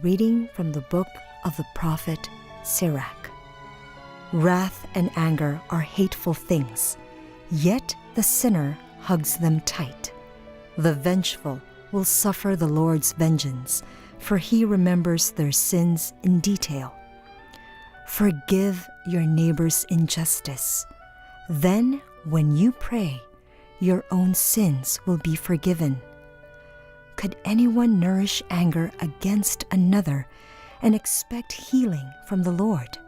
reading from the book of the prophet Sirach. Wrath and anger are hateful things, yet the sinner hugs them tight. The vengeful will suffer the Lord's vengeance, for he remembers their sins in detail. Forgive your neighbor's injustice. Then, when you pray, your own sins will be forgiven. Could anyone nourish anger against another and expect healing from the Lord?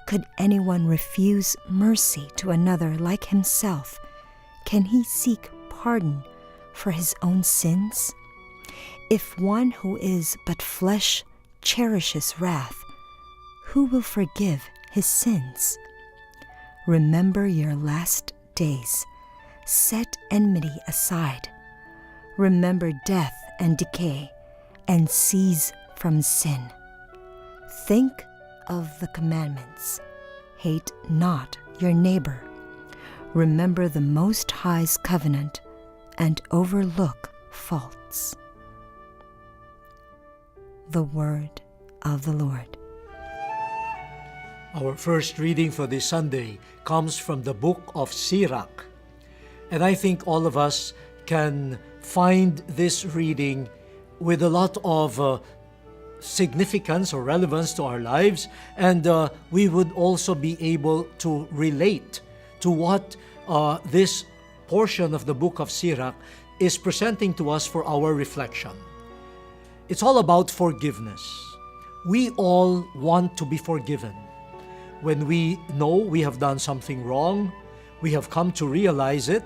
Could anyone refuse mercy to another like himself? Can he seek pardon for his own sins? If one who is but flesh cherishes wrath, who will forgive his sins? Remember your last days. Set enmity aside. Remember death and decay, and cease from sin. Think of the commandments. Hate not your neighbor. Remember the Most High's covenant, and overlook faults. The word of the Lord. Our first reading for this Sunday comes from the book of Sirach. And I think all of us can find this reading with a lot of significance or relevance to our lives, and we would also be able to relate to what this portion of the book of Sirach is presenting to us for our reflection. It's all about forgiveness. We all want to be forgiven. When we know we have done something wrong, we have come to realize it,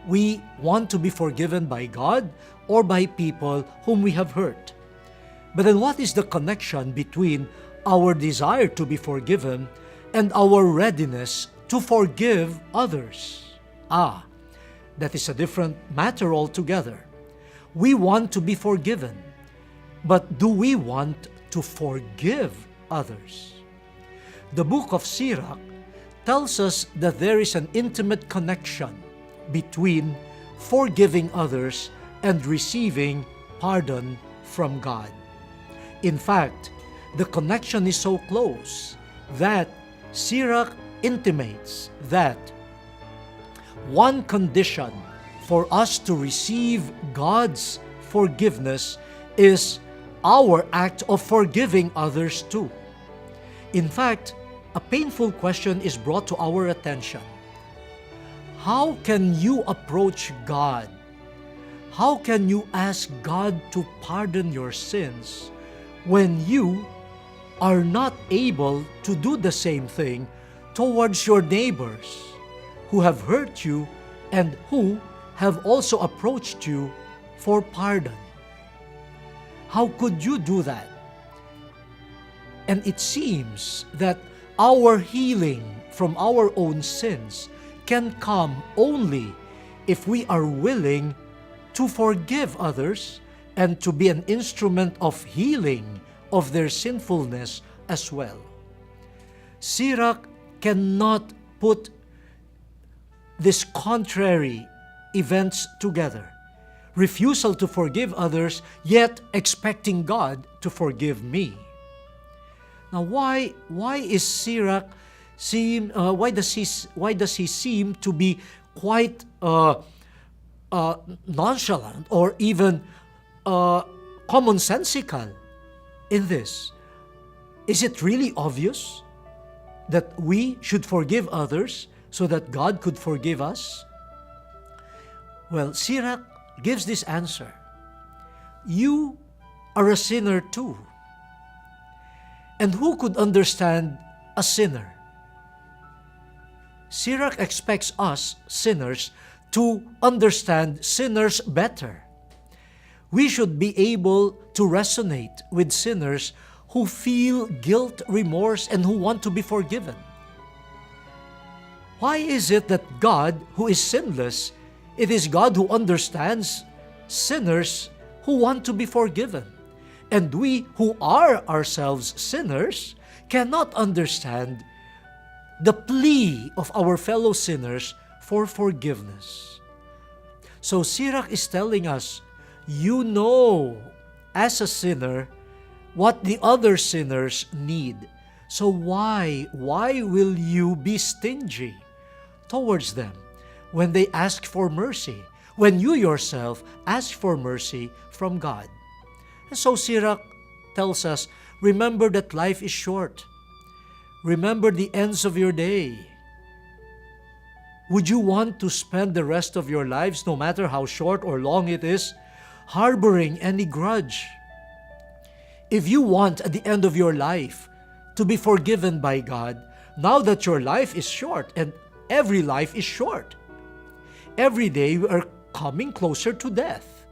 we want to be forgiven by God or by people whom we have hurt. But then what is the connection between our desire to be forgiven and our readiness to forgive others? That is a different matter altogether. We want to be forgiven, but do we want to forgive others? The book of Sirach tells us that there is an intimate connection between forgiving others and receiving pardon from God. In fact, the connection is so close that Sirach intimates that one condition for us to receive God's forgiveness is our act of forgiving others too. In fact, a painful question is brought to our attention. How can you approach God? How can you ask God to pardon your sins when you are not able to do the same thing towards your neighbors who have hurt you and who have also approached you for pardon? How could you do that? And it seems that our healing from our own sins can come only if we are willing to forgive others and to be an instrument of healing of their sinfulness as well. Sirach cannot put these contrary events together. Refusal to forgive others, yet expecting God to forgive me. Now, why is Sirach why does he seem to be quite nonchalant or even commonsensical in this? Is it really obvious that we should forgive others so that God could forgive us? Well, Sirach gives this answer. You are a sinner too. And who could understand a sinner? Sirach expects us, sinners, to understand sinners better. We should be able to resonate with sinners who feel guilt, remorse, and who want to be forgiven. Why is it that God, who is sinless, it is God who understands sinners who want to be forgiven? And we who are ourselves sinners cannot understand the plea of our fellow sinners for forgiveness. So Sirach is telling us, you know, as a sinner, what the other sinners need. So why will you be stingy towards them when they ask for mercy, when you yourself ask for mercy from God? And so Sirach tells us, remember that life is short. Remember the ends of your day. Would you want to spend the rest of your lives, no matter how short or long it is, harboring any grudge? If you want at the end of your life to be forgiven by God, now that your life is short, and every life is short, every day we are coming closer to death.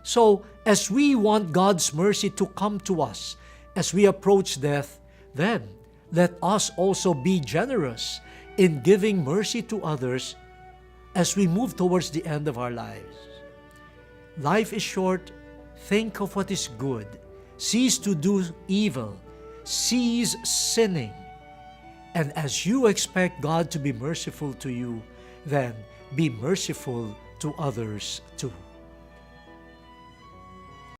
So, as we want God's mercy to come to us as we approach death, then let us also be generous in giving mercy to others as we move towards the end of our lives. Life is short. Think of what is good. Cease to do evil. Cease sinning. And as you expect God to be merciful to you, then be merciful to others too.